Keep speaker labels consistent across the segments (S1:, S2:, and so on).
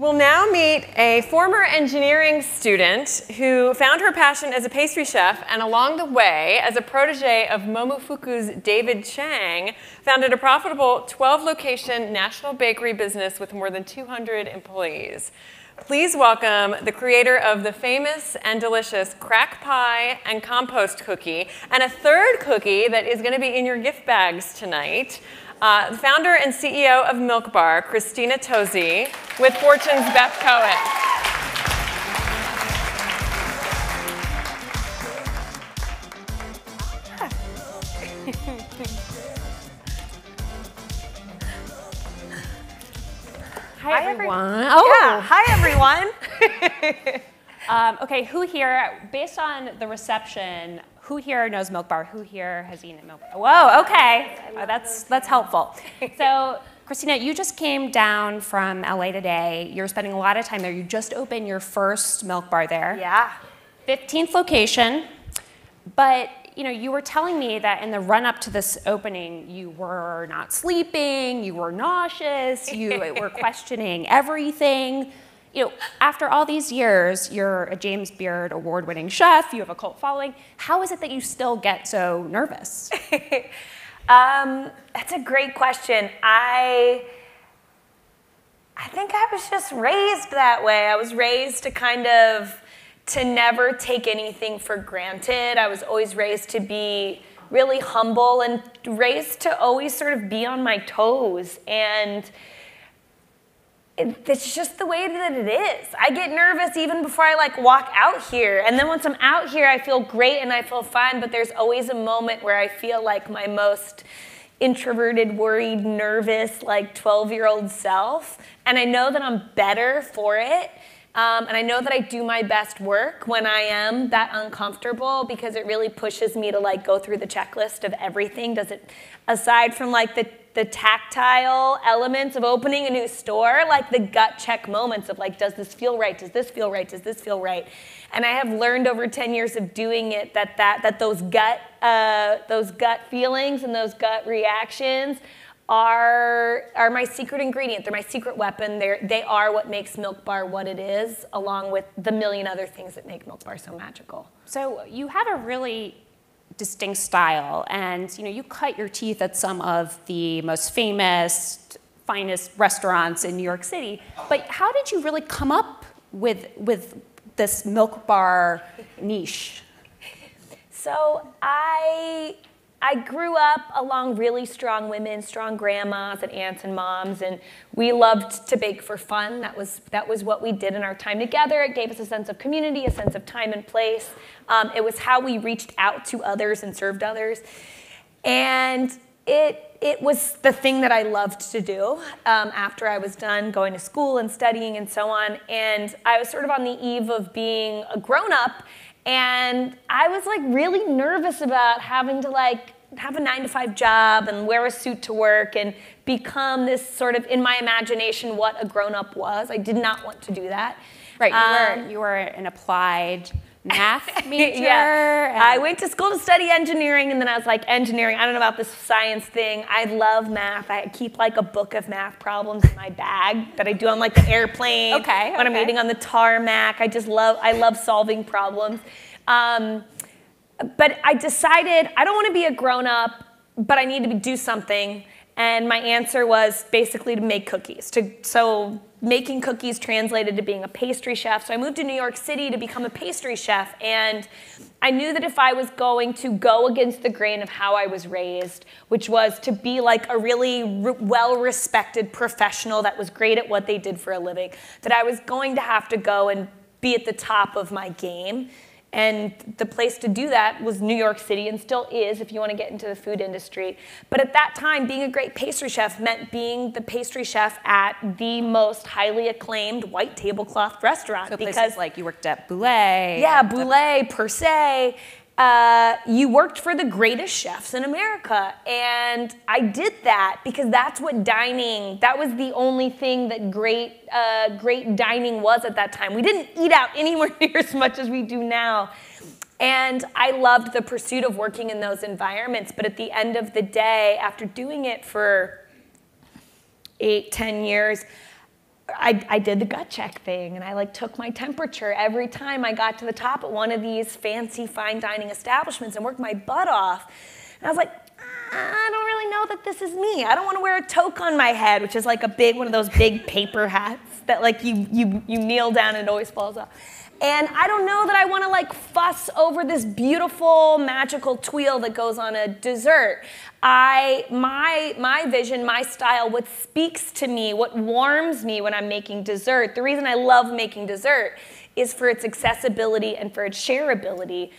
S1: We'll now meet a former engineering student who found her passion as a pastry chef and along the way, as a protege of Momofuku's David Chang, founded a profitable 12-location national bakery business with more than 200 employees. Please welcome the creator of the famous and delicious crack pie and compost cookie, and a third cookie that is going to be in your gift bags tonight, the founder and CEO of Milk Bar, Christina Tosi, with Fortune's Beth Cohen.
S2: Hi, everyone.
S3: Oh, yeah. Hi, everyone.
S2: Okay, who here, based on the reception, who here knows Milk Bar? Who here has eaten at Milk Bar? Whoa, okay. That's helpful. So, Christina, you just came down from LA today. You're spending a lot of time there. You just opened your first Milk Bar there.
S3: Yeah.
S2: 15th location. But you were telling me that in the run-up to this opening, you were not sleeping, you were nauseous, you were questioning everything. After all these years, you're a James Beard award-winning chef, you have a cult following. How is it that you still get so nervous?
S3: That's a great question. I think I was just raised that way. I was raised to never take anything for granted. I was always raised to be really humble and raised to always sort of be on my toes. And it's just the way that it is. I get nervous even before I walk out here. And then once I'm out here, I feel great and I feel fine, but there's always a moment where I feel like my most introverted, worried, nervous, 12-year-old self. And I know that I'm better for it. And I know that I do my best work when I am that uncomfortable because it really pushes me to go through the checklist of everything. Does it, aside from the tactile elements of opening a new store, the gut check moments of does this feel right? Does this feel right? Does this feel right? And I have learned over 10 years of doing it that those gut feelings and those gut reactions are my secret ingredient. They're my secret weapon. They are what makes Milk Bar what it is, along with the million other things that make Milk Bar so magical.
S2: So you have a really distinct style, and you cut your teeth at some of the most famous, finest restaurants in New York City. But how did you really come up with this Milk Bar niche?
S3: So I grew up along really strong women, strong grandmas and aunts and moms, and we loved to bake for fun. That was what we did in our time together. It gave us a sense of community, a sense of time and place. It was how we reached out to others and served others. And it was the thing that I loved to do after I was done going to school and studying and so on. And I was sort of on the eve of being a grown-up. And I was really nervous about having to have a 9-to-5 job and wear a suit to work and become this sort of, in my imagination, what a grown-up was. I did not want to do that.
S2: Right, you were an applied math major.
S3: Yeah. I went to school to study engineering, and then I was like, engineering, I don't know about this science thing. I love math. I keep a book of math problems in my bag that I do on the airplane.
S2: Okay.
S3: When I'm waiting on the tarmac. I love solving problems. But I decided I don't want to be a grown-up, but I need to do something. And my answer was basically to make cookies. So making cookies translated to being a pastry chef. So I moved to New York City to become a pastry chef. And I knew that if I was going to go against the grain of how I was raised, which was to be a really well-respected professional that was great at what they did for a living, that I was going to have to go and be at the top of my game. And the place to do that was New York City, and still is if you want to get into the food industry. But at that time, being a great pastry chef meant being the pastry chef at the most highly acclaimed white tablecloth restaurant.
S2: So places you worked at Boulay.
S3: Yeah, Boulay, Per Se. You worked for the greatest chefs in America. And I did that because that's what dining, that was the only thing that great dining was at that time. We didn't eat out anywhere near as much as we do now. And I loved the pursuit of working in those environments. But at the end of the day, after doing it for 8, 10 years, I did the gut check thing, and I like took my temperature every time I got to the top at one of these fancy fine dining establishments and worked my butt off. And I was like, I don't really know that this is me. I don't want to wear a toque on my head, which is like a big, one of those big paper hats that like you kneel down and it always falls off. And I don't know that I want to like fuss over this beautiful magical twirl that goes on a dessert. My vision, my style, what speaks to me, what warms me when I'm making dessert, the reason I love making dessert is for its accessibility and for its shareability.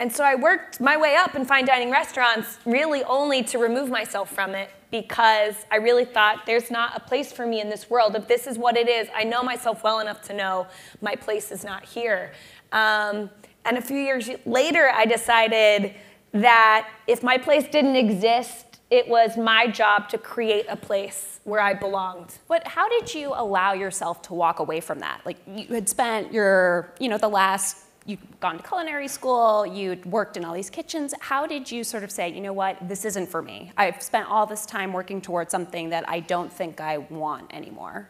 S3: And so I worked my way up in fine dining restaurants really only to remove myself from it because I really thought there's not a place for me in this world. If this is what it is, I know myself well enough to know my place is not here. And a few years later, I decided that if my place didn't exist, it was my job to create a place where I belonged.
S2: But how did you allow yourself to walk away from that? Like you had spent your, you'd gone to culinary school, you'd worked in all these kitchens. How did you sort of say, you know what, this isn't for me? I've spent all this time working towards something that I don't think I want anymore.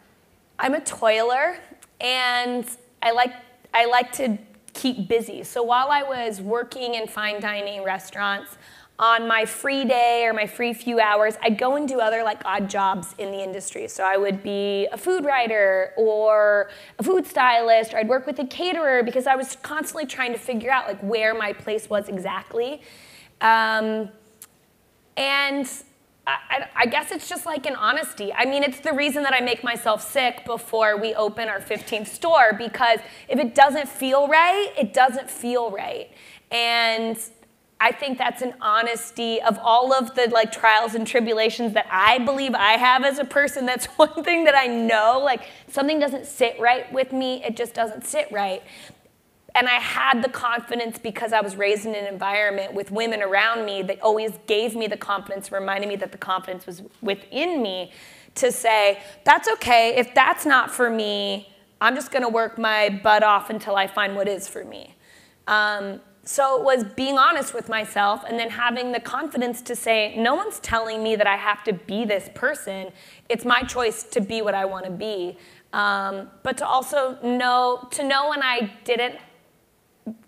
S3: I'm a toiler, and I like to keep busy. So while I was working in fine dining restaurants, on my free day or my free few hours, I'd go and do other like odd jobs in the industry. So I would be a food writer or a food stylist, or I'd work with a caterer because I was constantly trying to figure out like where my place was exactly. And I guess it's just like an honesty. I mean, it's the reason that I make myself sick before we open our 15th store, because if it doesn't feel right, it doesn't feel right. And I think that's an honesty of all of the like trials and tribulations that I believe I have as a person. That's one thing that I know, like something doesn't sit right with me, it just doesn't sit right. And I had the confidence because I was raised in an environment with women around me that always gave me the confidence, reminding me that the confidence was within me to say, that's okay, if that's not for me, I'm just gonna work my butt off until I find what is for me. So it was being honest with myself and then having the confidence to say, no one's telling me that I have to be this person. It's my choice to be what I want to be. But to also know when I didn't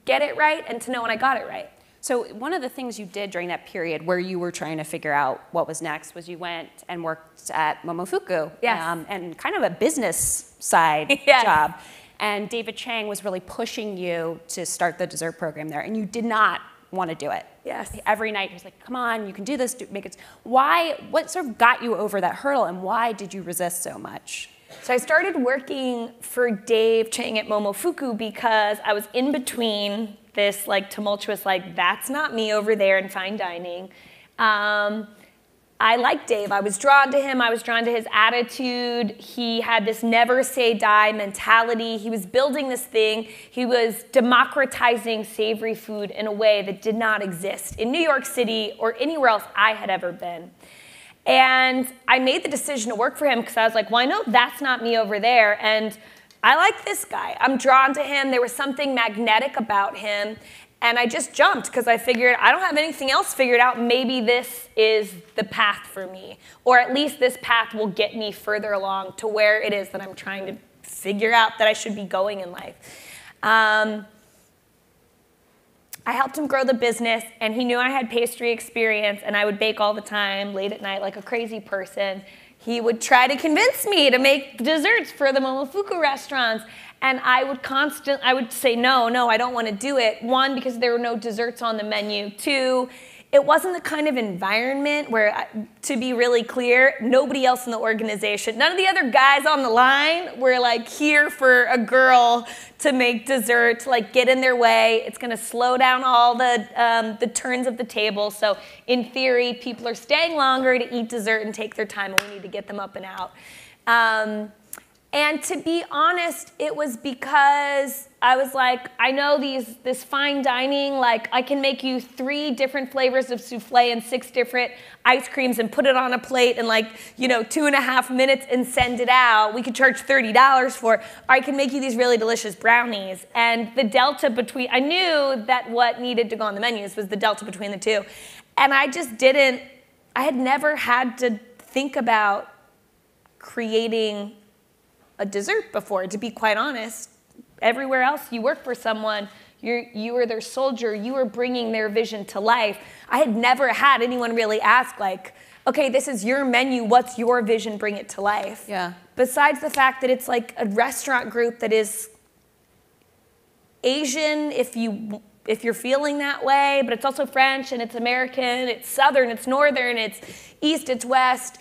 S3: get it right and to know when I got it right.
S2: So one of the things you did during that period where you were trying to figure out what was next was you went and worked at Momofuku.
S3: Yes.
S2: And kind of a business side
S3: Yes.
S2: job. And David Chang was really pushing you to start the dessert program there, and you did not want to do it.
S3: Yes.
S2: Every night he was like, come on, you can do this, make it. Why, what sort of got you over that hurdle, and why did you resist so much?
S3: So I started working for Dave Chang at Momofuku because I was in between this like tumultuous, like, that's not me over there in fine dining. I liked Dave. I was drawn to him. I was drawn to his attitude. He had this never say die mentality. He was building this thing. He was democratizing savory food in a way that did not exist in New York City or anywhere else I had ever been. And I made the decision to work for him because I was like, well, I know that's not me over there. And I like this guy. I'm drawn to him. There was something magnetic about him. And I just jumped because I figured I don't have anything else figured out. Maybe this is the path for me. Or at least this path will get me further along to where it is that I'm trying to figure out that I should be going in life. I helped him grow the business, and he knew I had pastry experience, and I would bake all the time, late at night, like a crazy person. He would try to convince me to make desserts for the Momofuku restaurants. And I would say, no, I don't want to do it. One, because there were no desserts on the menu. Two, it wasn't the kind of environment where, to be really clear, nobody else in the organization, none of the other guys on the line were like here for a girl to make dessert, to like get in their way. It's going to slow down all the turns of the table. So in theory, people are staying longer to eat dessert and take their time, and we need to get them up and out. And to be honest, it was because I was like, I know this fine dining, like I can make you 3 different flavors of souffle and 6 different ice creams and put it on a plate in like, 2.5 minutes and send it out. We could charge $30 for it. Or I can make you these really delicious brownies. And the delta between, I knew that what needed to go on the menus was the delta between the two. And I just didn't, I had never had to think about creating a dessert before, to be quite honest. Everywhere else you work for someone, you are their soldier, you are bringing their vision to life. I had never had anyone really ask, like, okay, this is your menu, what's your vision, bring it to life.
S2: Yeah.
S3: Besides the fact that it's like a restaurant group that is Asian, if you're feeling that way, but it's also French, and it's American, it's Southern, it's Northern, it's East, it's West.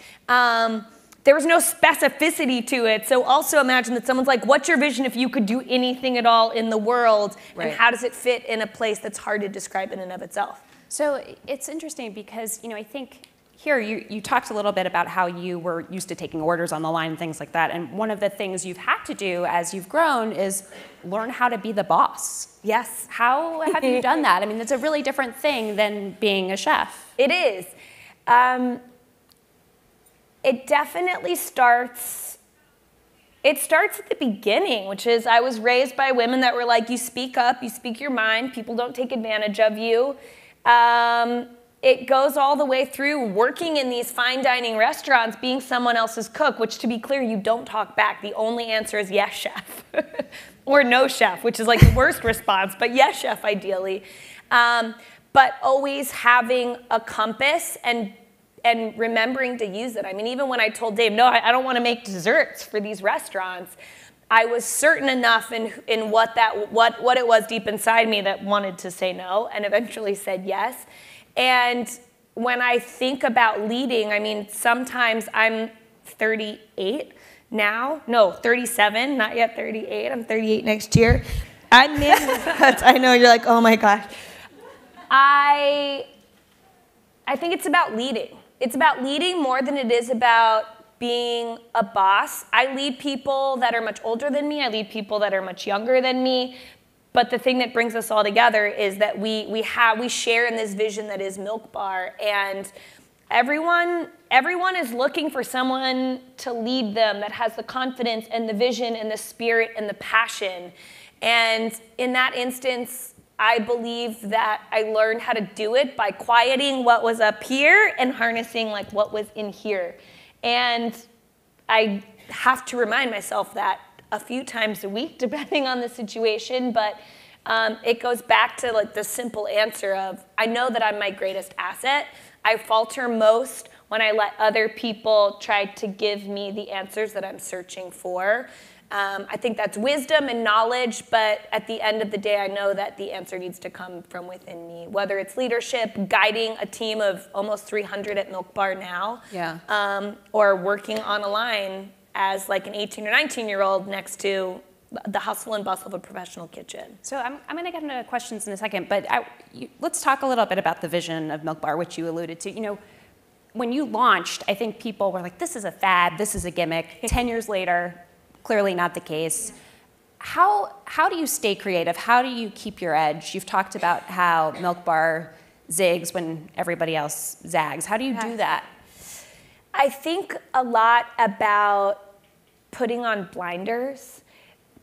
S3: There was no specificity to it. So also imagine that someone's like, what's your vision if you could do anything at all in the world?
S2: Right.
S3: And how does it fit in a place that's hard to describe in and of itself?
S2: So it's interesting because, I think here you talked a little bit about how you were used to taking orders on the line and things like that. And one of the things you've had to do as you've grown is learn how to be the boss.
S3: Yes.
S2: How have you done that? I mean, it's a really different thing than being a chef.
S3: It is. It definitely starts at the beginning, which is I was raised by women that were like, you speak up, you speak your mind, people don't take advantage of you. It goes all the way through working in these fine dining restaurants, being someone else's cook, which, to be clear, you don't talk back. The only answer is yes, chef. Or no, chef, which is like the worst response, but yes, chef, ideally. But always having a compass and remembering to use it. I mean, even when I told Dave, no, I don't want to make desserts for these restaurants, I was certain enough in what it was deep inside me that wanted to say no, and eventually said yes. And when I think about leading, I mean, sometimes I'm 38 now. No, 37, not yet 38. I'm 38 next year. I know, you're like, oh my gosh. I think it's about leading. It's about leading more than it is about being a boss. I lead people that are much older than me. I lead people that are much younger than me. But the thing that brings us all together is that we share in this vision that is Milk Bar, and everyone is looking for someone to lead them that has the confidence and the vision and the spirit and the passion. And in that instance, I believe that I learned how to do it by quieting what was up here and harnessing like what was in here. And I have to remind myself that a few times a week, depending on the situation, but it goes back to like the simple answer of, I know that I'm my greatest asset. I falter most when I let other people try to give me the answers that I'm searching for. I think that's wisdom and knowledge, but at the end of the day, I know that the answer needs to come from within me, whether it's leadership, guiding a team of almost 300 at Milk Bar now, or working on a line as like an 18 or 19-year-old next to the hustle and bustle of a professional kitchen.
S2: So I'm going to get into questions in a second, but let's talk a little bit about the vision of Milk Bar, which you alluded to. When you launched, I think people were like, this is a fad, this is a gimmick. 10 years later, clearly not the case. How do you stay creative? How do you keep your edge? You've talked about how Milk Bar zigs when everybody else zags. How do you do that?
S3: I think a lot about putting on blinders.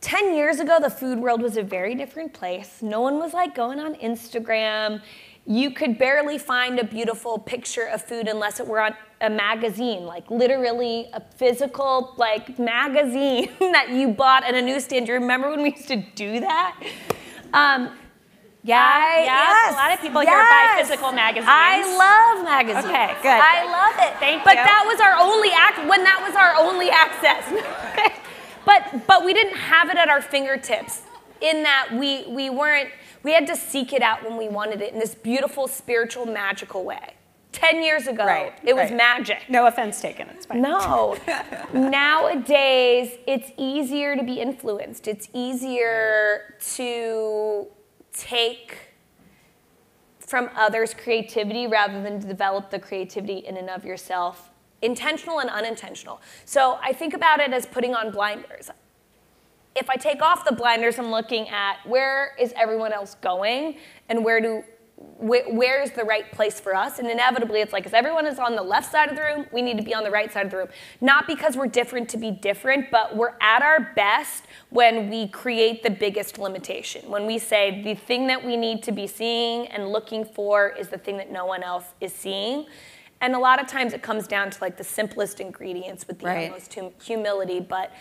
S3: 10 years ago, the food world was a very different place. No one was like going on Instagram. You could barely find a beautiful picture of food unless it were on a magazine, like literally a physical like magazine that you bought at a newsstand. Do you remember when we used to do that?
S2: Yes. A lot of people here buy physical magazines.
S3: I love magazines.
S2: Okay, good.
S3: I love it.
S2: Thank you.
S3: But that was our only that was our only access. But we didn't have it at our fingertips. In that we had to seek it out when we wanted it in this beautiful, spiritual, magical way. 10 years ago, it was magic.
S2: No offense taken, it's fine.
S3: No. Nowadays, it's easier to be influenced. It's easier to take from others' creativity rather than to develop the creativity in and of yourself, intentional and unintentional. So I think about it as putting on blinders. If I take off the blinders, I'm looking at where is everyone else going and where is the right place for us? And inevitably, it's like, if everyone is on the left side of the room, we need to be on the right side of the room. Not because we're different to be different, but we're at our best when we create the biggest limitation. When we say the thing that we need to be seeing and looking for is the thing that no one else is seeing. And a lot of times it comes down to like the simplest ingredients with the utmost humility. But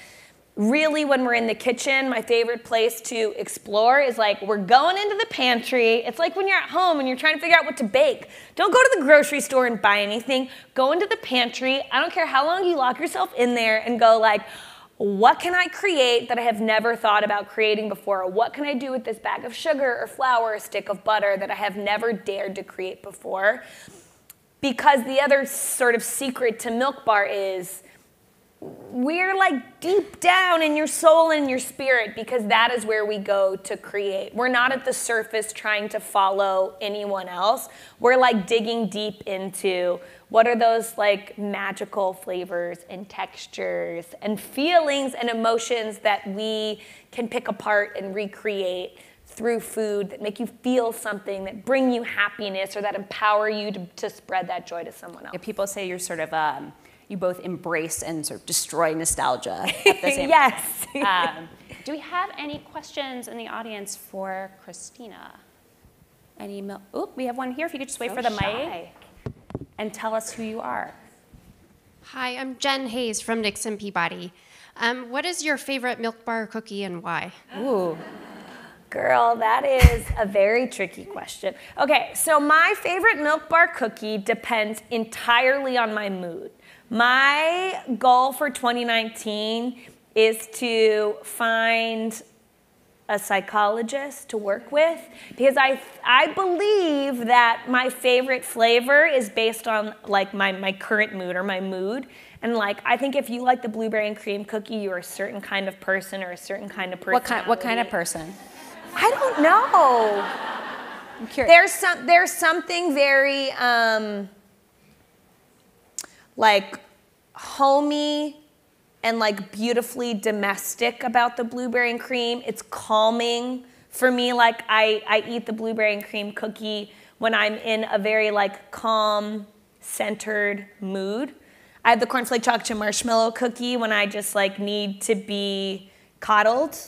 S3: really, when we're in the kitchen, my favorite place to explore is like, we're going into the pantry. It's like when you're at home and you're trying to figure out what to bake. Don't go to the grocery store and buy anything. Go into the pantry. I don't care how long you lock yourself in there and go like, what can I create that I have never thought about creating before? Or what can I do with this bag of sugar or flour or stick of butter that I have never dared to create before? Because the other sort of secret to Milk Bar is we're like deep down in your soul and your spirit, because that is where we go to create. We're not at the surface trying to follow anyone else. We're like digging deep into what are those like magical flavors and textures and feelings and emotions that we can pick apart and recreate through food that make you feel something, that bring you happiness, or that empower you to spread that joy to someone else.
S2: Yeah, people say you're sort of you both embrace and sort of destroy nostalgia at the same
S3: yes.
S2: time. Do we have any questions in the audience for Christina? We have one here. If you could just wait for the mic and tell us who you are.
S4: Hi, I'm Jen Hayes from Nixon Peabody. What is your favorite Milk Bar cookie and why?
S2: Ooh.
S3: Girl, that is a very tricky question. Okay, so my favorite Milk Bar cookie depends entirely on my mood. My goal for 2019 is to find a psychologist to work with, because I believe that my favorite flavor is based on like my current mood or my mood. And like, I think if you like the blueberry and cream cookie, you're a certain kind of person or a certain kind of personality.
S2: What kind of person?
S3: I don't know.
S2: I'm curious.
S3: There's something very like homey and like beautifully domestic about the blueberry and cream. It's calming for me. Like I eat the blueberry and cream cookie when I'm in a very like calm, centered mood. I have the cornflake chocolate chip marshmallow cookie when I just like need to be coddled.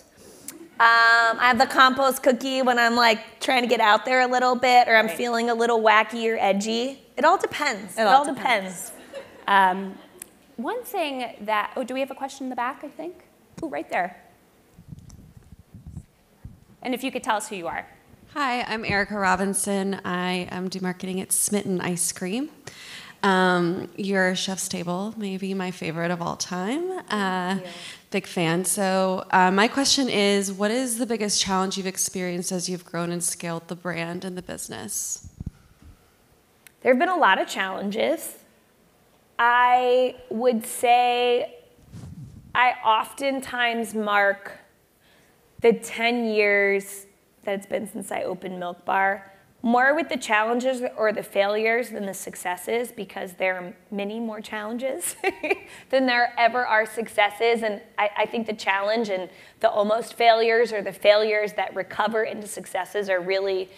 S3: I have the compost cookie when I'm like trying to get out there a little bit, or I'm feeling a little wacky or edgy. It all depends. It all depends.
S2: One thing that, do we have a question in the back, I think? Oh, right there. And if you could tell us who you are.
S5: Hi, I'm Erica Robinson. I do marketing at Smitten Ice Cream. Your chef's table may be my favorite of all time. Big fan. So my question is, what is the biggest challenge you've experienced as you've grown and scaled the brand and the business?
S3: There have been a lot of challenges. I would say I oftentimes mark the 10 years that it's been since I opened Milk Bar more with the challenges or the failures than the successes, because there are many more challenges than there ever are successes. And I think the challenge and the almost failures or the failures that recover into successes are really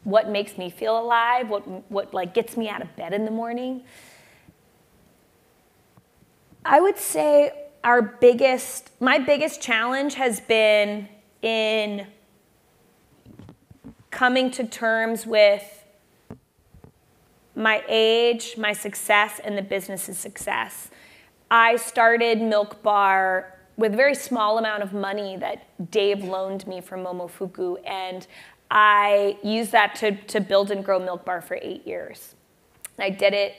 S3: what makes me feel alive, what like gets me out of bed in the morning. I would say my biggest challenge has been in coming to terms with my age, my success, and the business's success. I started Milk Bar with a very small amount of money that Dave loaned me from Momofuku, and I used that to build and grow Milk Bar for 8 years. I did it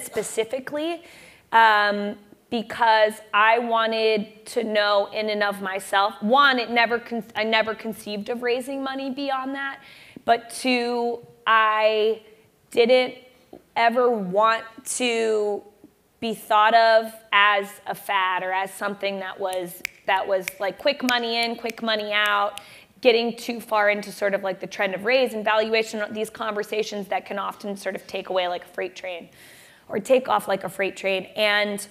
S3: specifically because I wanted to know in and of myself, one, I never conceived of raising money beyond that, but two, I didn't ever want to be thought of as a fad or as something that was like quick money in, quick money out, getting too far into sort of like the trend of raise and valuation, these conversations that can often sort of take away like a freight train or take off like a freight train. And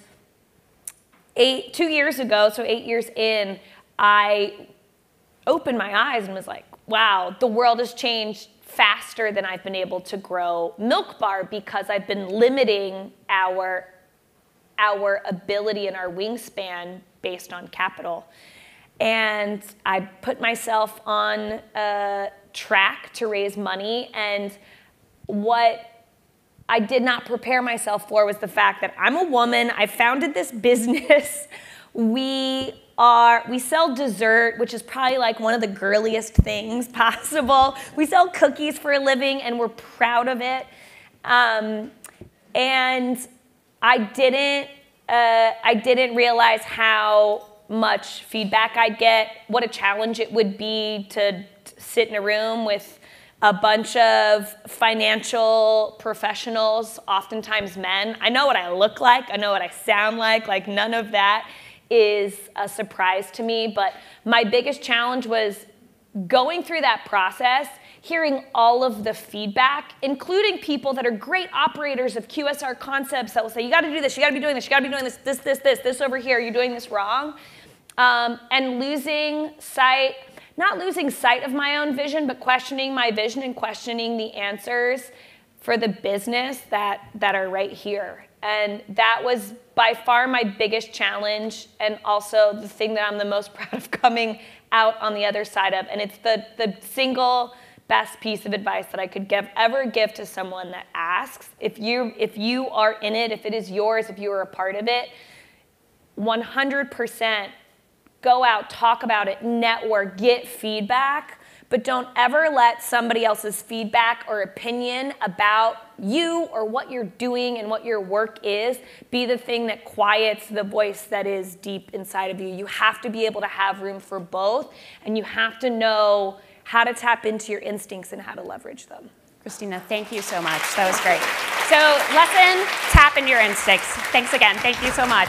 S3: 2 years ago, so 8 years in, I opened my eyes and was like, wow, the world has changed faster than I've been able to grow Milk Bar, because I've been limiting our ability and our wingspan based on capital. And I put myself on a track to raise money, and what I did not prepare myself for was the fact that I'm a woman. I founded this business. We sell dessert, which is probably like one of the girliest things possible. We sell cookies for a living, and we're proud of it. And I didn't realize how much feedback I'd get, what a challenge it would be to sit in a room with a bunch of financial professionals, oftentimes men. I know what I look like, I know what I sound like none of that is a surprise to me, but my biggest challenge was going through that process, hearing all of the feedback, including people that are great operators of QSR concepts that will say, you gotta do this, you gotta be doing this, you gotta be doing this over here, you're doing this wrong. And not losing sight of my own vision, but questioning my vision and questioning the answers for the business that are right here. And that was by far my biggest challenge, and also the thing that I'm the most proud of coming out on the other side of. And it's the single best piece of advice that I could ever give to someone that asks. If you are in it, if it is yours, if you are a part of it, 100% go out, talk about it, network, get feedback, but don't ever let somebody else's feedback or opinion about you or what you're doing and what your work is be the thing that quiets the voice that is deep inside of you. You have to be able to have room for both, and you have to know how to tap into your instincts and how to leverage them.
S2: Christina, thank you so much. That was great. So lesson, tap into your instincts. Thanks again. Thank you so much.